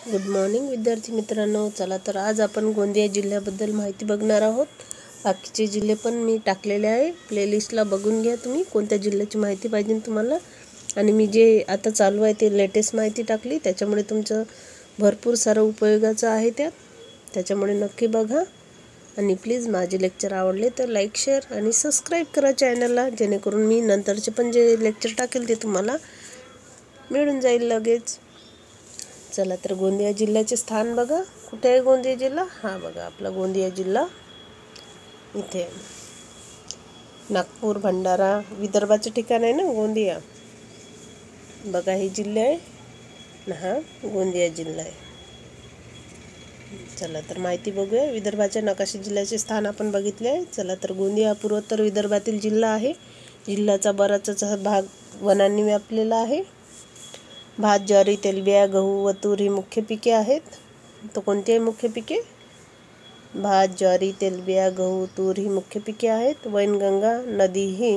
Good morning विद्यार्थी मित्रांनो. चला तर आज आपण गोंदिया जिल्ह्याबद्दल माहिती बघणार आहोत. बाकीचे जिल्हे पण मी टाकलेले आहे प्लेलिस्टला, बघून घ्या तुम्ही कोणत्या जिल्ह्याची माहिती पाहिजे तुम्हाला. आणि मी जे आता चालू आहे ते लेटेस्ट माहिती टाकली, त्याच्यामुळे तुमचं भरपूर सारं उपयोगाचं आहे त्याच्यामुळे नक्की बघा. आणि प्लीज माझे लेक्चर आवडले तर लाईक, शेअर आणि सबस्क्राईब करा चॅनलला, जेणेकरून मी नंतरचे पण जे लेक्चर टाकेल ते तुम्हाला मिळून जाईल लगेच. चला तर गोंदिया जिल्ह्याचे स्थान बघा. कुठे आहे गोंदिया जिल्हा? हा बघा आपला गोंदिया जिल्हा इथे आहे. नागपूर, भंडारा, विदर्भाचे ठिकाण आहे ना गोंदिया. बघा हे जिल्हा आहे ना, हा गोंदिया जिल्हा आहे. चला तर माहिती बघूया. विदर्भाच्या नकाशा जिल्ह्याचे स्थान आपण बघितले आहे. चला तर गोंदिया पूर्वोत्तर विदर्भातील जिल्हा आहे. जिल्ह्याचा बराचसा भाग वनांनी व्यापलेला आहे. भात, ज्वारी, तेलबिया, गहू व तूर ही मुख्य पिके आहेत. तर कोणती आहे मुख्य पिके? भात, ज्वारी, तेलबिया, गहू, तूर ही मुख्य पिके आहेत. वैनगंगा नदी ही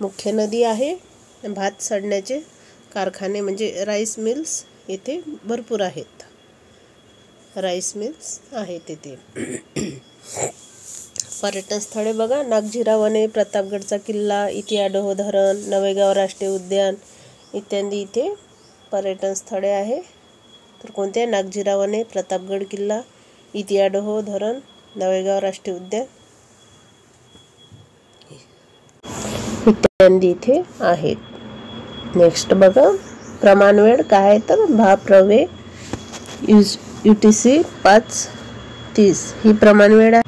मुख्य नदी आहे. भात सडण्याचे कारखाने म्हणजे राईस मिल्स येथे भरपूर आहेत. राईस मिल्स आहेत येथे. पर्यटन स्थळे बघा. नागझिरा वने, प्रतापगडचा किल्ला, इतियाडोह धरण, नवेगाव राष्ट्रीय उद्यान इत्यादी इथे पर्यटन स्थळे आहे. तर कोणते? नागझिरा वने, प्रतापगड किल्ला, इतियाडोह धरण, नवेगाव राष्ट्रीय उद्यान इत्यादी इथे आहेत. नेक्स्ट बघा. प्रमाणवेळ काय आहे तर भाप्रवे UTC 5:30 ही प्रमाणवेळ आहे.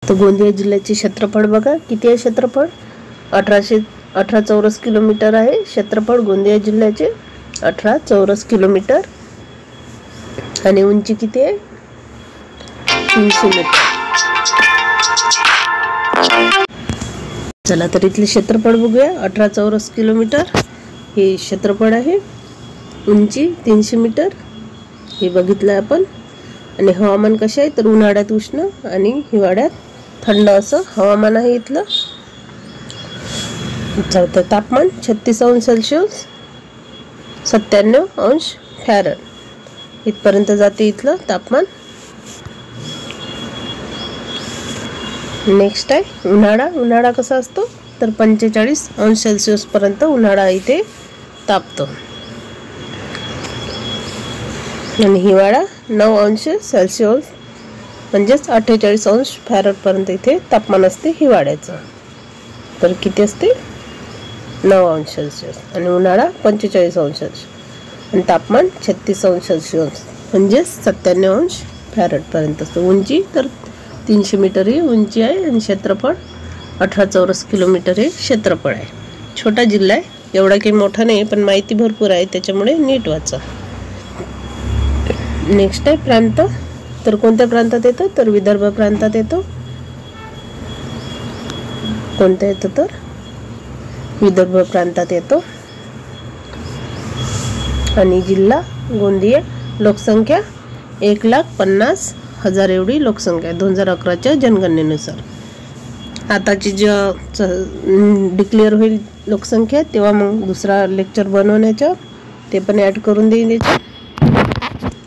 तर गोंदिया जिल्ह्याचे क्षेत्रफळ बघा. किती आहे क्षेत्रफळ? 18 चौरस किलोमीटर आहे क्षेत्रफळ गोंदिया जिल्ह्याचे. 18 चौरस किलोमीटर. आणि उंची किती आहे? 300 मीटर. चला तर इथले क्षेत्रफळ बघूया. 18 चौरस किलोमीटर हे क्षेत्रफळ आहे. उंची 300 मीटर हे बघितलं आपण. आणि हवामान कसे आहे तर उन्हाळ्यात उष्ण आणि हिवाळ्यात थंड असं हवामान आहे इथलं. तर तापमान 36 अंश सेल्सिअस 97 अंश फॅरन इथपर्यंत जाते इथलं तापमान. नेक्स्ट आहे उन्हाळा. उन्हाळा कसा असतो तर 45 अंश सेल्सिअस पर्यंत उन्हाळा इथे तापतो. आणि हिवाळा 9 अंश सेल्सिअस म्हणजेच 48 अंश फॅरनपर्यंत इथे तापमान असते हिवाळ्याचं. तर किती असते? 9 अंश सेल्सिअस. आणि उन्हाळा 45 अंश सेल्सिअस आणि तापमान 36 अंश सेल्सिअस म्हणजेच 97 अंश फॅरनपर्यंत असतं. उंची तर 300 मीटर ही उंची आहे. आणि क्षेत्रफळ 18 चौरस किलोमीटर हे क्षेत्रफळ आहे. छोटा जिल्हा आहे, एवढा काही मोठा नाही, पण माहिती भरपूर आहे त्याच्यामुळे नीट वाचा. नेक्स्ट आहे प्रांत. तर कोणत्या प्रांतात येतो तर विदर्भ प्रांतात येतो. कोणत्या येतो तर विदर्भ प्रांतात येतो. आणि जिल्हा गोंदिया. लोकसंख्या 1,50,000 एवढी लोकसंख्या 2011च्या जनगणनेनुसार. आताची डिक्लेअर होईल लोकसंख्या तेव्हा मग दुसरा लेक्चर बनवण्याच्या ते पण ॲड करून देईन याच्यात.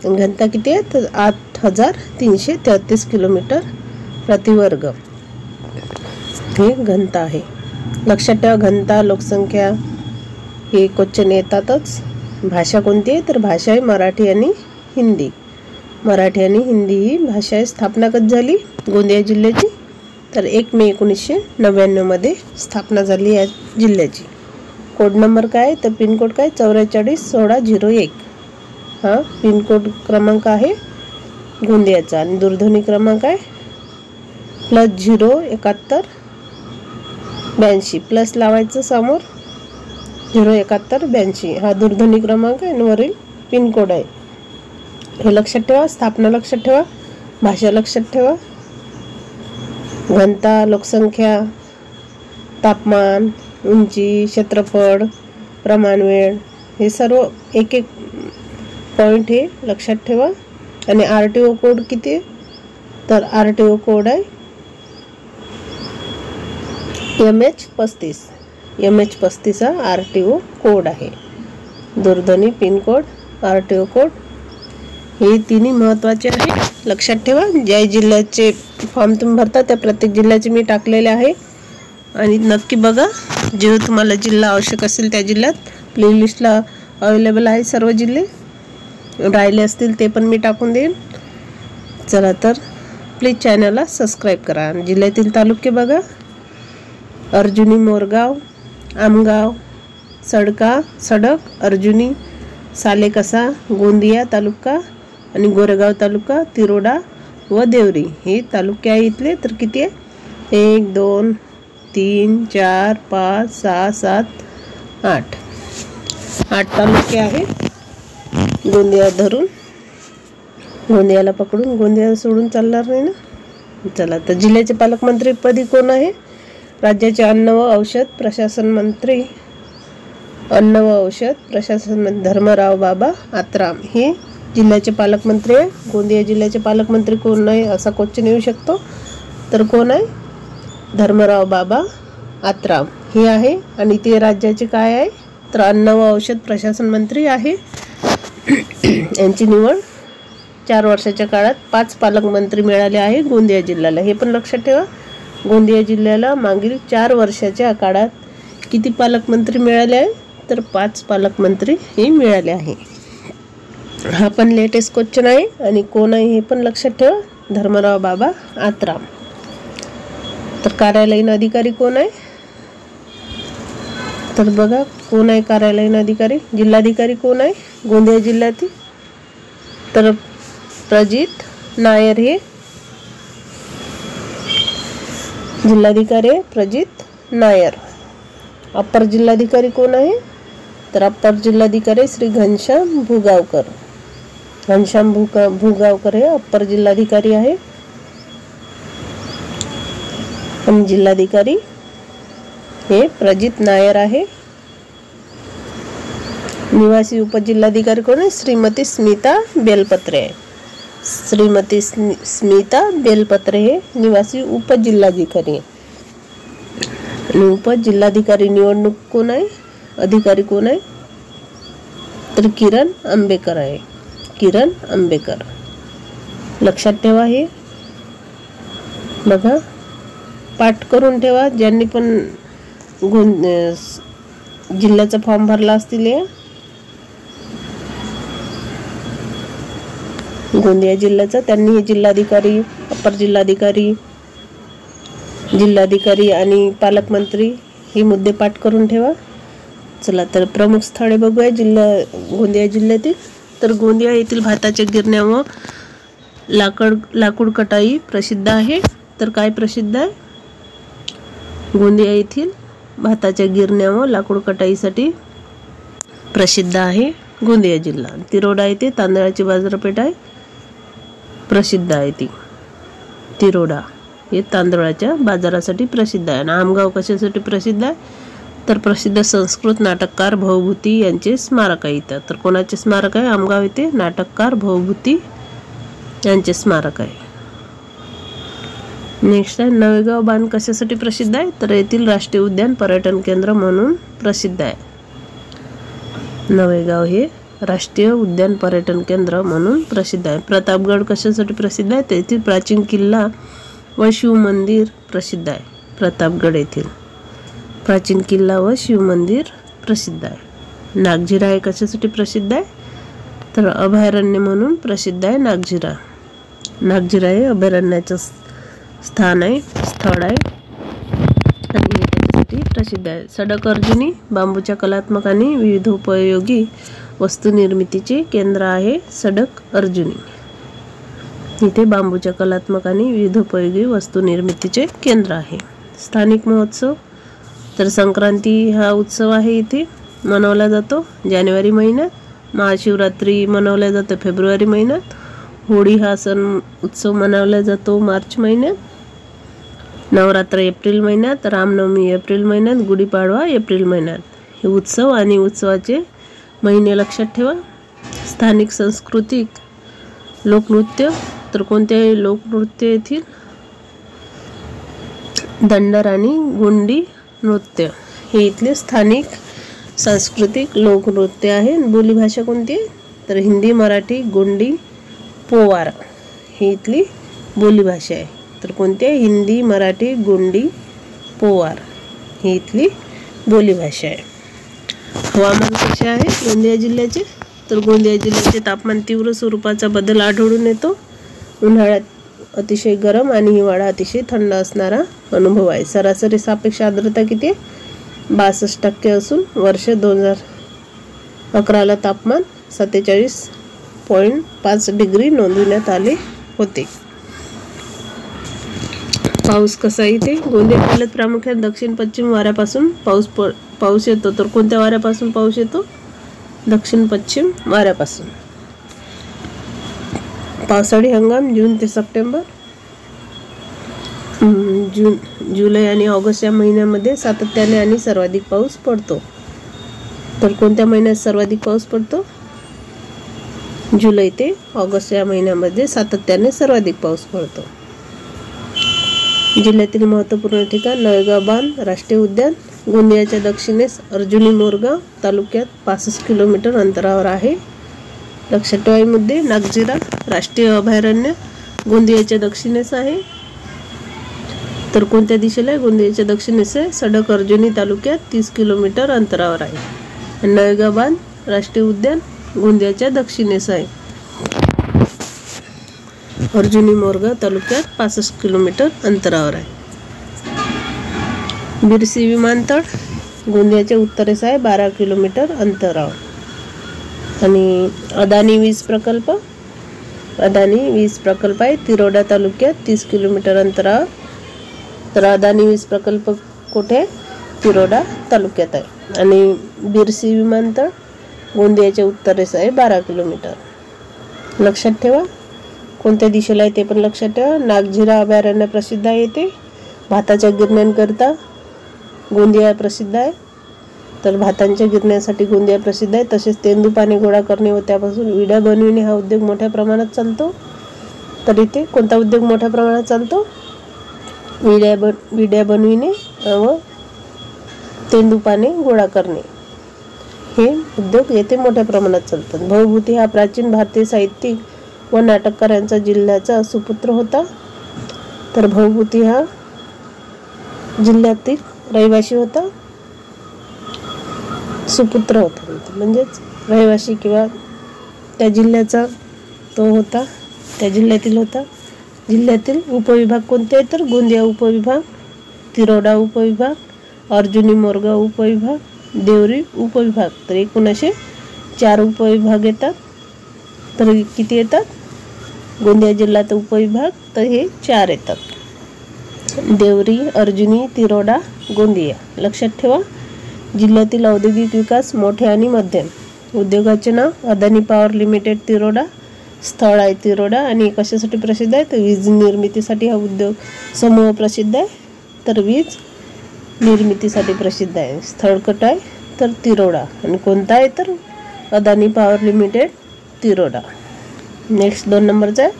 घनता किती आहे तर 8,333 किलोमीटर प्रतिवर्ग हे घनता आहे. लक्षात ठेवा घनता, लोकसंख्या हे क्वेश्चन येतातच. भाषा कोणती आहे तर भाषा आहे मराठी आणि हिंदी. मराठी आणि हिंदी ही भाषा आहे. स्थापना कधी झाली गोंदिया जिल्ह्याची तर 1 मे 1999 मध्ये स्थापना झाली या जिल्ह्याची. कोड नंबर काय तर पिनकोड काय 441601 हा पिनकोड क्रमांक आहे गोंदियाचा. आणि दूरध्वनी क्रमांक आहे +071 82 प्लस लावायचं समोर 071 82 हा दूरध्वनी क्रमांक आहे आणि वरील पिनकोड आहे. हे लक्षात ठेवा. स्थापना लक्षात ठेवा, भाषा लक्षात ठेवा, घनता, लोकसंख्या, तापमान, उंची, क्षेत्रफळ, प्रमाणवेळ हे सर्व एक एक पॉईंट हे लक्षात ठेवा. आणि RTO कोड किती तर RTO कोड आहे MH35. MH35 हा RTO कोड आहे. दूरध्वनी पिनकोड RTO कोड हे तिन्ही महत्त्वाचे आहे, लक्षात ठेवा. ज्या जिल्ह्याचे फॉर्म तुम्ही भरता त्या प्रत्येक जिल्ह्याचे मी टाकलेले आहे. आणि नक्की बघा, जे तुम्हाला जिल्हा आवश्यक असेल त्या जिल्ह्यात प्लेलिस्टला अवेलेबल आहे सर्व जिल्हे. राहिले असतील ते पण मी टाकून देईन. चला तर प्लीज चॅनलला सबस्क्राईब करा. जिल्ह्यातील तालुके बघा: अर्जुनी, मोरगाव, आमगाव, सडक, अर्जुनी, सालेकसा, गोंदिया तालुका आणि गोरेगाव तालुका, तिरोडा व देवरी हे तालुके आहे इथले. तर किती आहे? 1 2 3 4 5 6 7 8 तालुके आहेत. गोंदिया धरून, गोंदियाला पकडून, गोंदिया सोडून चालणार नाही ना. चला तर जिल्ह्याचे पालकमंत्री पदी कोण आहे? राज्याचे अन्न व औषध प्रशासन मंत्री धर्मराव बाबा आत्राम हे जिल्ह्याचे पालकमंत्री आहे. गोंदिया जिल्ह्याचे पालकमंत्री कोण आहे असा क्वेश्चन येऊ शकतो. तर कोण आहे? धर्मराव बाबा आत्राम हे आहे. आणि ते राज्याचे काय आहे? तर अन्न व औषध प्रशासन मंत्री आहे. यांची निवड 4 वर्षाच्या काळात 5 पालकमंत्री मिळाले आहे गोंदिया जिल्ह्याला. हे पण लक्षात ठेवा. गोंदिया जिल्ह्याला मागील 4 वर्षाच्या काळात किती पालकमंत्री मिळाले आहे? तर 5 पालकमंत्री हे मिळाले आहे. हा पण लेटेस्ट क्वेश्चन आहे. आणि कोण आहे हे पण लक्षात ठेवा, धर्मराव बाबा आत्राम. तर कार्यालयीन अधिकारी कोण आहे? तर बघा कोण आहे कार्यालयीन अधिकारी? जिल्हाधिकारी कोण आहे गोंदिया जिल्ह्यातील? तर प्रजित नायर हे जिल्हाधिकारी आहे, प्रजित नायर. अप्पर जिल्हाधिकारी कोण आहे? तर अप्पर जिल्हाधिकारी श्री घनश्याम भुगावकर. घनश्याम भुगावकर हे अप्पर जिल्हाधिकारी आहे. आणि जिल्हाधिकारी हे प्रजित नायर आहे. निवासी उपजिल्हाधिकारी कोण आहे? श्रीमती स्मिता बेलपत्रे आहे. श्रीमती स्मिता बेलपत्रे हे निवासी उपजिल्हाधिकारी आहे. आणि उपजिल्हाधिकारी निवडणूक कोण आहे? अधिकारी कोण आहे? तर किरण आंबेकर आहे. किरण आंबेकर लक्षात ठेवा. हे बघा, पाठ करून ठेवा. ज्यांनी पण जिल्ह्याचा फॉर्म भरला असतील या गोंदिया जिल्ह्याचा, त्यांनी हे जिल्हाधिकारी, अप्पर जिल्हाधिकारी, जिल्हाधिकारी आणि पालकमंत्री हे मुद्दे पाठ करून ठेवा. चला तर प्रमुख स्थळे बघूया गोंदिया जिल्ह्यातील. तर गोंदिया येथील भाताच्या गिरण्या व लाकूड कटाई प्रसिद्ध आहे. तर काय प्रसिद्ध आहे? गोंदिया येथील भाताच्या गिरण्या व लाकूड कटाईसाठी प्रसिद्ध आहे गोंदिया जिल्हा. तिरोडा येथे तांदळाची बाजारपेठ आहे, प्रसिद्ध आहे ती. तिरोडा हे तांदळाच्या बाजारासाठी प्रसिद्ध आहे. आणि आमगाव कशासाठी प्रसिद्ध आहे? तर प्रसिद्ध संस्कृत नाटककार भवभूती यांचे स्मारक आहे इथं. तर कोणाचे स्मारक आहे? आमगाव येथे नाटककार भवभूती यांचे स्मारक आहे. नेक्स्ट आहे नवेगाव बांध कशासाठी प्रसिद्ध आहे? तर येथील राष्ट्रीय उद्यान पर्यटन केंद्र म्हणून प्रसिद्ध आहे. नवेगाव हे राष्ट्रीय उद्यान पर्यटन केंद्र म्हणून प्रसिद्ध आहे. प्रतापगड कशासाठी प्रसिद्ध आहे? तेथील प्राचीन किल्ला व शिव मंदिर प्रसिद्ध आहे. प्रतापगड येथील प्राचीन किल्ला व शिव मंदिर प्रसिद्ध आहे. नागझिरा हे कशासाठी प्रसिद्ध आहे? तर अभयारण्य म्हणून प्रसिद्ध आहे नागझिरा. नागझिरा हे अभयारण्याचं स्थळ आहे आणि हे त्याच्यासाठी प्रसिद्ध आहे. सडक अर्जुनी बांबूच्या कलात्मक आणि विविधोपयोगी वस्तू निर्मितीचे केंद्र आहे. सडक अर्जुनी इथे बांबूच्या कलात्मक आणि विविधोपयोगी वस्तू निर्मितीचे केंद्र आहे. स्थानिक महोत्सव तर संक्रांती हा उत्सव आहे इथे मनवला जातो जानेवारी महिन्यात. महाशिवरात्री मनवला जातो फेब्रुवारी महिन्यात. होळी हा सण उत्सव मनवला जातो मार्च महिन्यात. नवरात्र एप्रिल महिन्यात. रामनवमी एप्रिल महिन्यात. गुढीपाडवा एप्रिल महिन्यात. हे उत्सव आणि उत्सवाचे महिने लक्षात ठेवा. स्थानिक सांस्कृतिक लोकनृत्य तर कोणते लोकनृत्य येथील? दंडर आणि गोंडी नृत्य हे इथले स्थानिक सांस्कृतिक लोकनृत्य आहे. बोलीभाषा कोणती? तर हिंदी, मराठी, गोंडी पोवार ही इथली बोलीभाषा आहे. तर कोणती आहे? हिंदी, मराठी, गोंडी, पोवार ही इथली बोलीभाषा आहे. हवामान कसे आहे गोंदिया जिल्ह्याचे? तर गोंदिया जिल्ह्याचे तापमान तीव्र स्वरूपाचा बदल आढळून येतो. उन्हाळ्यात अतिशय गरम आणि हिवाळा अतिशय थंड असणारा अनुभव आहे. सरासरी सापेक्ष आर्द्रता किती आहे? 62% असून वर्ष 2011ला तापमान 47.5 डिग्री नोंदवण्यात आले होते. पाऊस कसा इथे? गोंदिया जिल्ह्यात प्रामुख्याने दक्षिण पश्चिम वाऱ्यापासून पाऊस येतो. तर कोणत्या वाऱ्यापासून पाऊस येतो? दक्षिण पश्चिम वाऱ्यापासून. पावसाळी हंगाम जून ते सप्टेंबर. जुलै आणि ऑगस्ट या महिन्यामध्ये सातत्याने आणि सर्वाधिक पाऊस पडतो. तर कोणत्या महिन्यात सर्वाधिक पाऊस पडतो? जुलै ते ऑगस्ट या महिन्यामध्ये सातत्याने सर्वाधिक पाऊस पडतो. जिल्ह्यातील महत्त्वपूर्ण ठिकाण नळेगाव बांध राष्ट्रीय उद्यान गोंदियाच्या दक्षिणेस अर्जुनी मोरगाव तालुक्यात 65 किलोमीटर अंतरावर आहे. लक्षात ठेवा मुद्दे. नागझिरा राष्ट्रीय अभयारण्य गोंदियाच्या दक्षिणेस आहे. तर कोणत्या दिशेला आहे? गोंदियाच्या दक्षिणेस आहे. सडक अर्जुनी तालुक्यात 30 किलोमीटर अंतरावर आहे. नळेगाव बांध राष्ट्रीय उद्यान गोंदियाच्या दक्षिणेस आहे. अर्जुनी मोरगाव तालुक्यात 65 किलोमीटर अंतरावर आहे. बिरसी विमानतळ गोंदियाच्या उत्तरेस आहे 12 किलोमीटर अंतरावर. आणि अदानी वीज प्रकल्प आहे तिरोडा तालुक्यात 30 किलोमीटर अंतरावर. तर अदानी वीज प्रकल्प कुठे? तिरोडा तालुक्यात आहे. आणि बिरसी विमानतळ गोंदियाच्या उत्तरेस आहे 12 किलोमीटर. लक्षात ठेवा. कोणत्या दिशेला आहे ते पण लक्षात ठेवा. नागझिरा अभयारण्य प्रसिद्ध आहे. येथे भाताच्या गिरण्यांकरिता गोंदिया प्रसिद्ध आहे. तर भातांच्या गिरण्यासाठी गोंदिया प्रसिद्ध आहे. तसेच तेंदू पाणी गोळा करणे व त्यापासून विड्या बनविणे हा उद्योग मोठ्या प्रमाणात चालतो. तर इथे कोणता उद्योग मोठ्या प्रमाणात चालतो? विड्या बनविणे व तेंदू पाणी गोळा करणे हे उद्योग येथे मोठ्या प्रमाणात चालतात. भवभूती हा प्राचीन भारतीय साहित्यिक व नाटककारांचा जिल्ह्याचा सुपुत्र होता. तर भवभूती हा जिल्ह्यातील रहिवासी होता, सुपुत्र होता, म्हणजेच रहिवासी किंवा त्या जिल्ह्याचा तो होता, त्या जिल्ह्यातील होता. जिल्ह्यातील उपविभाग कोणते आहेत? तर गोंदिया उपविभाग, तिरोडा उपविभाग, अर्जुनी मोरगाव उपविभाग, देवरी उपविभाग. तर एकूण असे 4 उपविभाग येतात. तर किती येतात गोंदिया जिल्ह्यात उपविभाग? तर हे 4 येतात. देवरी, अर्जुनी, तिरोडा, गोंदिया. लक्षात ठेवा. जिल्ह्यातील औद्योगिक विकास मोठे आणि मध्यम. उद्योगाचे नाव अदानी पॉवर लिमिटेड तिरोडा. स्थळ आहे तिरोडा. आणि कशासाठी प्रसिद्ध आहे? तर वीज निर्मितीसाठी हा उद्योग समूह प्रसिद्ध आहे. तर वीज निर्मितीसाठी प्रसिद्ध आहे. स्थळ कुठं आहे? तर तिरोडा. आणि कोणता आहे? तर Adani power limited Tiroda. Next 2 नंबरचा आहे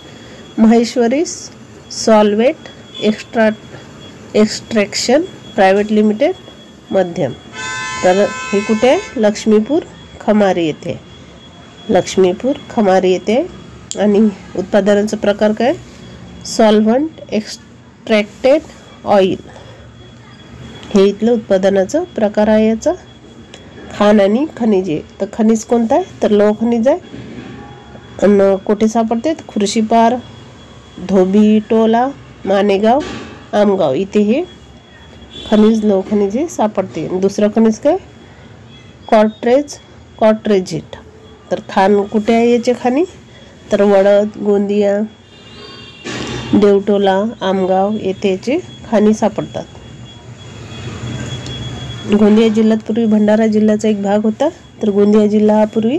Maheshwari solvate extraction private limited मध्यम. तर हे कुठे आहे? लक्ष्मीपूर खमारी येथे. लक्ष्मीपूर खमारी येथे. आणि उत्पादनाचा प्रकार काय? सॉल्व्हंट एक्स्ट्रॅक्टेड ऑइल हे इथलं उत्पादनाचा प्रकार आहे. याचा खाण आणि खनिजे. तर खनिज कोणतं आहे? तर लोह खनिज आहे. आणि कुठे सापडते? खुर्शीपार, धोबी टोला, मानेगाव, आमगाव इथे हे खनिज लोह खनिज सापडते. दुसरं खनिज काय? कॉट्रेजिट. तर खाण कुठे आहे याचे खाणी? तर वडद, गोंदिया, देवटोला, आमगाव येथे याचे खाणी सापडतात. गोंदिया जिल्ह्यात पूर्वी भंडारा जिल्ह्याचा एक भाग होता. तर गोंदिया जिल्हा हा पूर्वी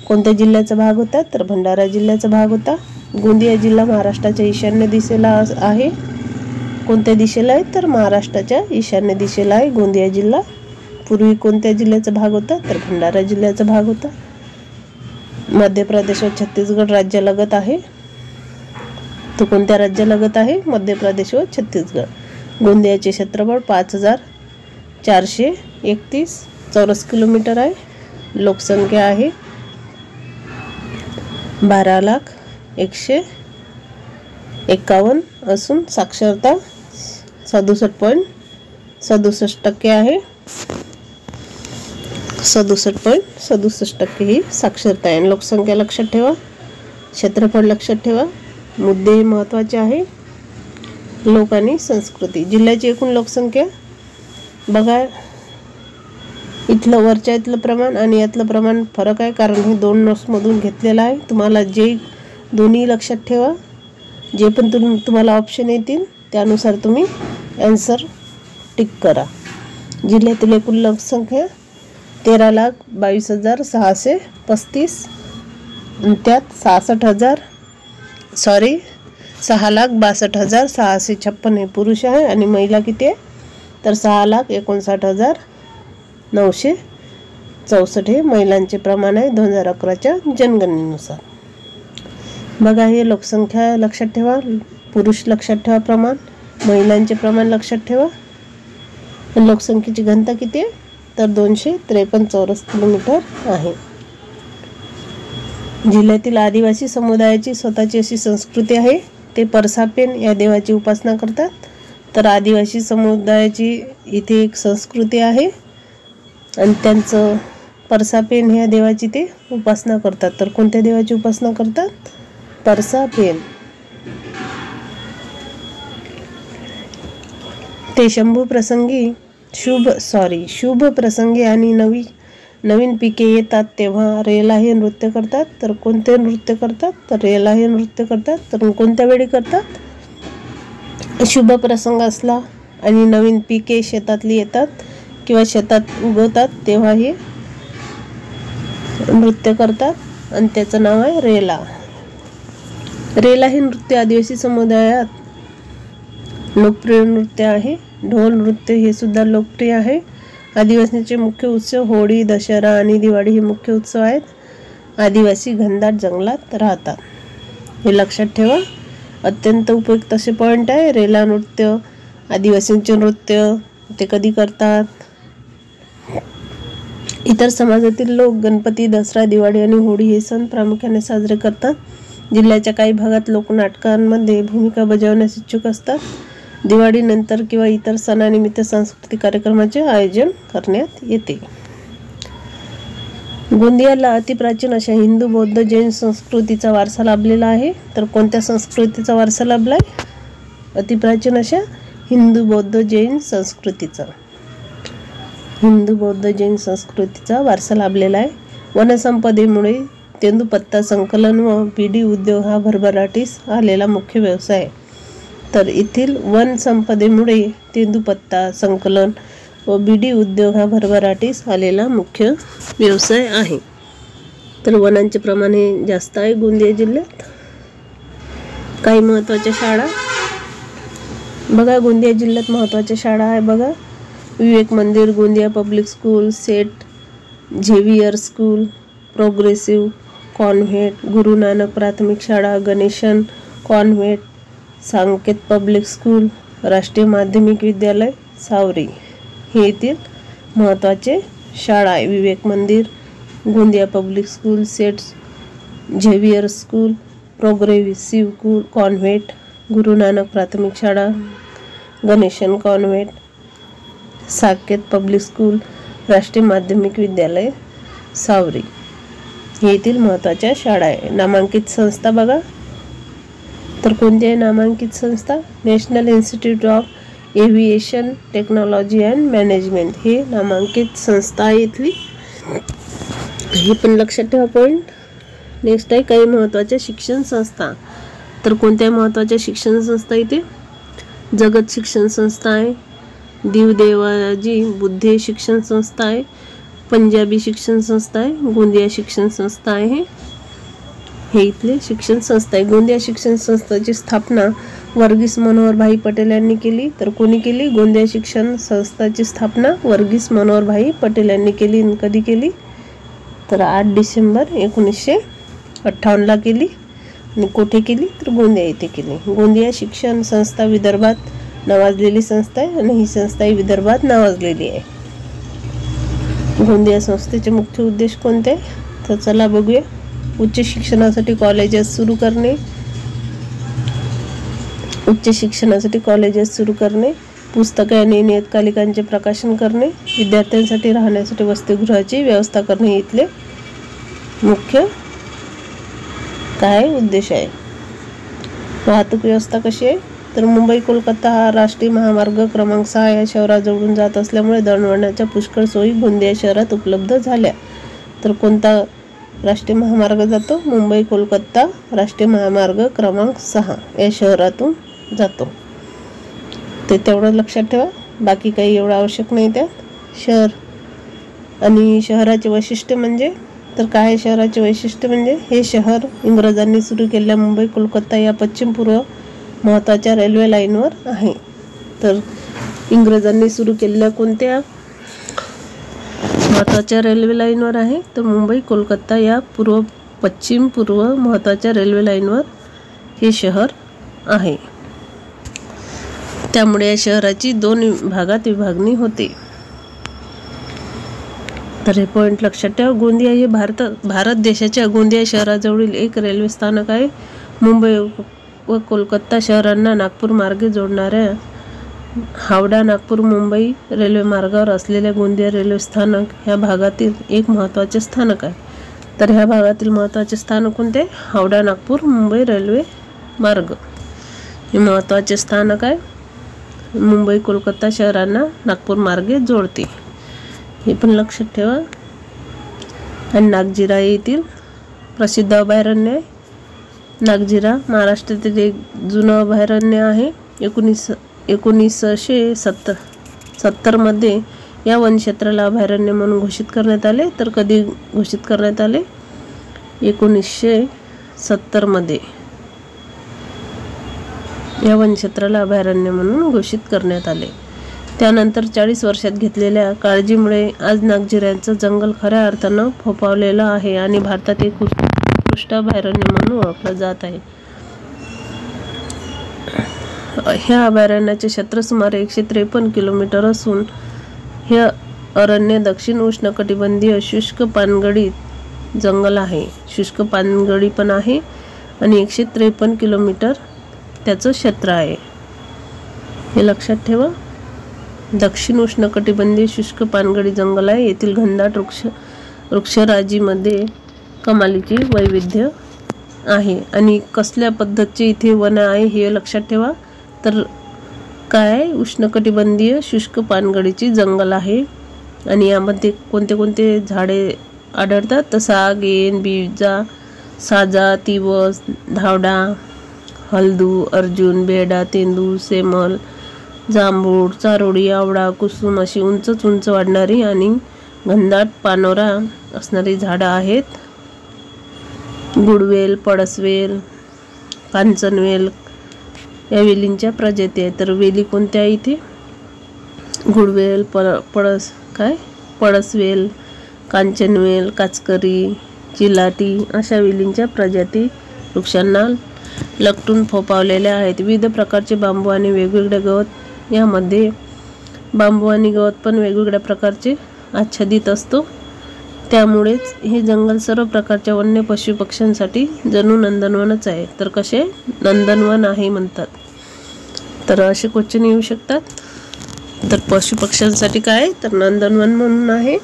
कोणत्या जिल्ह्याचा भाग होता? तर भंडारा जिल्ह्याचा भाग होता. गोंदिया जिल्हा महाराष्ट्राच्या ईशान्य दिशेला आहे. कोणत्या दिशेला आहे? तर महाराष्ट्राच्या ईशान्य दिशेला आहे गोंदिया जिल्हा. पूर्वी कोणत्या जिल्ह्याचा भाग होता? तर भंडारा जिल्ह्याचा भाग होता. मध्य प्रदेश व छत्तीसगड राज्यालगत आहे. तो कोणत्या राज्यालगत आहे? मध्य प्रदेश व छत्तीसगड. गोंदियाचे क्षेत्रफळ 5431 चौरस किलोमीटर आहे. लोकसंख्या आहे 12,00,000. 151 असून साक्षरता 67.67% आहे. 67.67% ही साक्षरता आहे. लोकसंख्या लक्षात ठेवा, क्षेत्रफळ लक्षात ठेवा. मुद्दे महत्त्वाचे आहे. लोक आणि संस्कृती. जिल्ह्याची एकूण लोकसंख्या बघा, इथलं वरच्या इथलं प्रमाण आणि यातलं प्रमाण फरक आहे, कारण हे 2 नोट्समधून घेतलेलं आहे. तुम्हाला जे दोन्ही लक्षात ठेवा. जे पण तुम्हाला ऑप्शन येतील त्यानुसार तुम्ही आन्सर टिक करा. जिल्ह्यातील एकूण लोकसंख्या 13,22,635 आणि त्यात 6,62,656 हे पुरुष आहे आणि महिला किती आहे तर 6,59,964 हे महिलांचे प्रमाण आहे 2011च्या जनगणनेनुसार. बघा, हे लोकसंख्या लक्षात ठेवा, पुरुष लक्षात ठेवा प्रमाण, महिलांचे प्रमाण लक्षात ठेवा. लोकसंख्येची घनता किती आहे तर 253 चौरस किलोमीटर आहे. जिल्ह्यातील आदिवासी समुदायाची स्वतःची अशी संस्कृती आहे. ते परसापेन या देवाची उपासना करतात. तर आदिवासी समुदायाची इथे एक संस्कृती आहे आणि त्यांचं परसापेन ह्या देवाची ते उपासना करतात. तर कोणत्या देवाची उपासना करतात? परसापेन. ते शुभ प्रसंगी आणि नवीन पिके येतात तेव्हा रेला हे नृत्य करतात. तर कोणते नृत्य करतात तर रेला हे नृत्य करतात. तर कोणत्या वेळी करतात? शुभ प्रसंग असला आणि नवीन पिके शेतातली येतात किंवा शेतात उगवतात तेव्हा हे नृत्य करतात आणि त्याचं नाव आहे रेला. रेला हे नृत्य आदिवासी समुदायात लोकप्रिय नृत्य आहे. ढोल नृत्य हे सुद्धा लोकप्रिय आहे. आदिवासींचे मुख्य उत्सव होळी, दशहरा आणि दिवाळी हे मुख्य उत्सव आहेत. आदिवासी घनदाट जंगलात राहतात. हे लक्षात ठेवा. अत्यंत उपयुक्त असे पॉईंट आहे. रेला नृत्य, आदिवासींचे नृत्य ते कधी करतात? इतर समाजातील लोक गणपती, दसरा, दिवाळी आणि होळी हे सण प्रामुख्याने साजरे करतात. जिल्ह्याच्या काही भागात लोक नाटकांमध्ये भूमिका बजावण्यास इच्छुक असतात. दिवाळीनंतर किंवा इतर सणानिमित्त सांस्कृतिक कार्यक्रमाचे आयोजन करण्यात येते. गोंदियाला अतिप्राचीन अशा हिंदू, बौद्ध, जैन संस्कृतीचा वारसा लाभलेला आहे. तर कोणत्या संस्कृतीचा वारसा लाभलाय? अतिप्राचीन अशा हिंदू, बौद्ध, जैन संस्कृतीचा. हिंदू, बौद्ध, जैन संस्कृतीचा वारसा लाभलेला आहे. वनसंपदेमुळे तेंदूपत्ता संकलन व बीडी उद्योग हा भरभराटीस आलेला मुख्य व्यवसाय आहे. तर येथील वन संपदेमुळे तेंदूपत्ता संकलन व बीडी उद्योग हा भरभराटीस आलेला मुख्य व्यवसाय आहे. तर वनांचे प्रमाण हे जास्त आहे गोंदिया जिल्ह्यात. काही महत्त्वाच्या शाळा बघा, गोंदिया जिल्ह्यात महत्त्वाच्या शाळा आहे बघा. विवेक मंदिर, Gondia public school, set Xavier school, progressive convent, Guru Nanak प्राथमिक शाळा, गणेशन कॉन्व्हेंट, सांकेत पब्लिक स्कूल, राष्ट्रीय माध्यमिक विद्यालय सावरी हे येथील महत्त्वाचे शाळा आहे. विवेक मंदिर, Gondia public school, set Xavier school, progressive convent, Guru Nanak प्राथमिक शाळा, Ganesan convent, Saket public school, राष्ट्रीय माध्यमिक विद्यालय सावरी हे येथील महत्त्वाच्या शाळा आहे. नामांकित संस्था बघा, तर कोणती आहे नामांकित संस्था? National institute of aviation technology and management हे नामांकित संस्था आहे इथली. हे पण लक्षात ठेवा पॉईंट. नेक्स्ट आहे काही महत्त्वाच्या शिक्षण संस्था. तर कोणत्या महत्त्वाच्या शिक्षण संस्था इथे? जगत शिक्षण संस्था आहे, दीवदेवाजी बुद्धे शिक्षण संस्था आहे, पंजाबी शिक्षण संस्था आहे, गोंदिया शिक्षण संस्था आहे. हे इथले शिक्षण संस्था आहे. गोंदिया शिक्षण संस्थेची स्थापना वर्गीस मनोहर भाई पटेल यांनी केली. तर कोणी केली? गोंदिया शिक्षण संस्थेची स्थापना वर्गीस मनोहर भाई पटेल यांनी केली. कधी केली? तर 8 डिसेंबर 1958 केली. आणि कुठे केली? तर गोंदिया येथे केली. गोंदिया शिक्षण संस्था विदर्भात नावाजलेली संस्था आहे आणि ही संस्था ही विदर्भात नावाजलेली आहे. गोंदिया संस्थेचे मुख्य उद्देश कोणते? तर चला बघूया. उच्च शिक्षणासाठी कॉलेजेस सुरू करणे, पुस्तके आणि नियतकालिकांचे प्रकाशन करणे, विद्यार्थ्यांसाठी राहण्यासाठी वसतिगृहाची व्यवस्था करणे हे इथले मुख्य उद्देश आहे. वाहतूक व्यवस्था कशी आहे तर मुंबई कोलकाता हा राष्ट्रीय महामार्ग क्रमांक 6 या शहराजवळून जात असल्यामुळे दळणवळणाच्या पुष्कळ सोयी गोंदिया शहरात उपलब्ध झाल्या. तर कोणता राष्ट्रीय महामार्ग जातो? मुंबई कोलकाता राष्ट्रीय महामार्ग क्रमांक 6 या शहरातून जातो. ते तेवढं लक्षात ठेवा, बाकी काही एवढं आवश्यक नाही. त्यात शहर आणि शहराचे वैशिष्ट्य म्हणजे तर काय? शहराचे वैशिष्ट्य म्हणजे हे शहर इंग्रजांनी सुरू केलेल्या मुंबई कोलकाता या पश्चिम पूर्व महत्त्वाच्या रेल्वे लाईनवर आहे. तर इंग्रजांनी सुरू केलेल्या कोणत्या महत्त्वाच्या रेल्वे लाईनवर आहे तर मुंबई कोलकाता या पश्चिम पूर्व महत्त्वाच्या रेल्वे लाईनवर हे शहर आहे. त्यामुळे या शहराची 2 भागात विभागणी होते. तर हे पॉईंट लक्षात ठेवा. गोंदिया हे भारत देशाच्या गोंदिया शहराजवळील एक रेल्वे स्थानक आहे. मुंबई व कोलकाता शहरांना नागपूर मार्गे जोडणाऱ्या हावडा नागपूर मुंबई रेल्वे मार्गावर असलेल्या गोंदिया रेल्वे स्थानक ह्या भागातील एक महत्त्वाचे स्थानक आहे. तर ह्या भागातील महत्त्वाचे स्थानक कोणते? हावडा नागपूर मुंबई रेल्वे मार्ग हे महत्त्वाचे स्थानक आहे. मुंबई कोलकाता शहरांना नागपूर मार्गे जोडते, हे पण लक्षात ठेवा. आणि नागझिरा येथील प्रसिद्ध अभयारण्य आहे. नागझिरा महाराष्ट्रातील एक जुनं अभयारण्य आहे. 1970 मध्ये या वनक्षेत्राला अभयारण्य म्हणून घोषित करण्यात आले. तर कधी घोषित करण्यात आले? 1970 मध्ये या वनक्षेत्राला अभयारण्य म्हणून घोषित करण्यात आले. त्यानंतर 40 वर्षात घेतलेल्या काळजीमुळे आज नागझिऱ्याचं जंगल खऱ्या अर्थानं फोफावलेलं आहे आणि भारतात एक उत्कृष्ट अभयारण्य म्हणून ओळखलं जात आहे. ह्या अभयारण्याचे क्षेत्र सुमारे 153 किलोमीटर असून हे अरण्य दक्षिण उष्णकटिबंधीय शुष्क पानगळी जंगल आहे. शुष्क पानगळी पण आहे आणि 153 किलोमीटर त्याचं क्षेत्र आहे, हे लक्षात ठेवा. दक्षिण उष्णकटिबंधीय शुष्क पानगळी जंगल आहे. येथील घनदाट वृक्षराजीमध्ये कमालीचे वैविध्य आहे. आणि कसल्या पद्धतीचे इथे वन आहे हे लक्षात ठेवा. तर काय? उष्णकटिबंधीय शुष्क पानगळीची जंगल आहे. आणि यामध्ये कोणते कोणते झाडे आढळतात तर साग, येन, बिजा, साजा, तिवस, धावडा, हलदू, अर्जुन, बेडा, तेंदू, सेमल, जांभूळ, चारोळी, आवळा, कुसुम अशी उंच वाढणारी आणि घनदाट पानोरा असणारी झाडं आहेत. गुडवेल, पळसवेल, कांचनवेल या वेलींच्या प्रजाती आहेत. तर वेली कोणत्या इथे? गुडवेल, पळसवेल, कांचनवेल, काचकरी, चिलाटी अशा वेलींच्या प्रजाती वृक्षांना लपटून फोफावलेल्या आहेत. विविध प्रकारचे बांबू आणि वेगवेगळे गवत, यामध्ये बांबू आणि गवत पण वेगवेगळ्या प्रकारचे आच्छादित असतो. त्यामुळेच हे जंगल सर्व प्रकारच्या वन्य पशु पक्ष्यांसाठी जणू नंदनवनच आहे. तर कसे नंदनवन आहे म्हणतात. तर असे क्वेश्चन येऊ शकतात. तर पशु पक्ष्यांसाठी काय तर नंदनवन म्हणून आहे.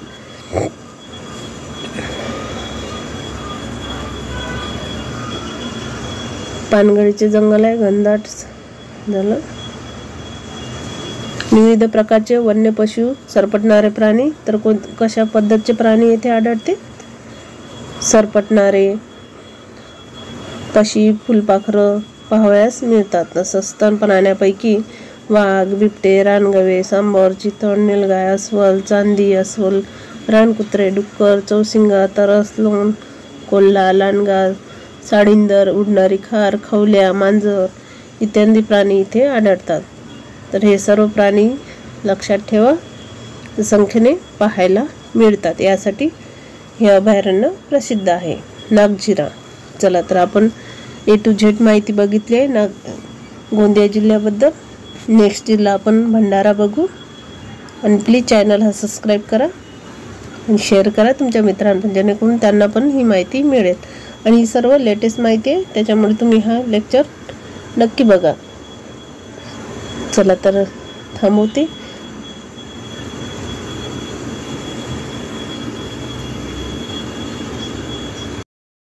पानगळीचे जंगल आहे, घनदाट झालं. विविध प्रकारचे वन्य पशु, सरपटणारे प्राणी. तर कशा पद्धतीचे प्राणी येथे आढळते? सरपटणारे पक्षी, फुलपाखरं पाहावयास मिळतात. तसंच स्तन प्राण्यांपैकी वाघ, बिबटे, रानगवे, सांबर, चितळ, निलगाय, अस्वल, चांदी, अस्वल, रानकुत्रे, डुक्कर, चौसिंगा, तरस, लोण, कोल्हा, लांडगा, साळींदर, उडणारी खार, खवल्या, मांजर इत्यादी प्राणी इथे आढळतात. तर हे सर्व प्राणी लक्षात ठेवा, संख्येने पाहायला मिळतात. यासाठी हे अभयारण्य प्रसिद्ध आहे नागझिरा. चला तर आपण A to Z माहिती बघितली आहे गोंदिया जिल्ह्याबद्दल. नेक्स्ट जिल्हा आपण भंडारा बघू. आणि प्लीज चॅनल हा सबस्क्राईब करा आणि शेअर करा तुमच्या मित्रांना, जेणेकरून त्यांना पण ही माहिती मिळेल. आणि ही सर्व लेटेस्ट माहिती आहे, त्याच्यामुळे तुम्ही हा लेक्चर नक्की बघा. चला तर थांबवते.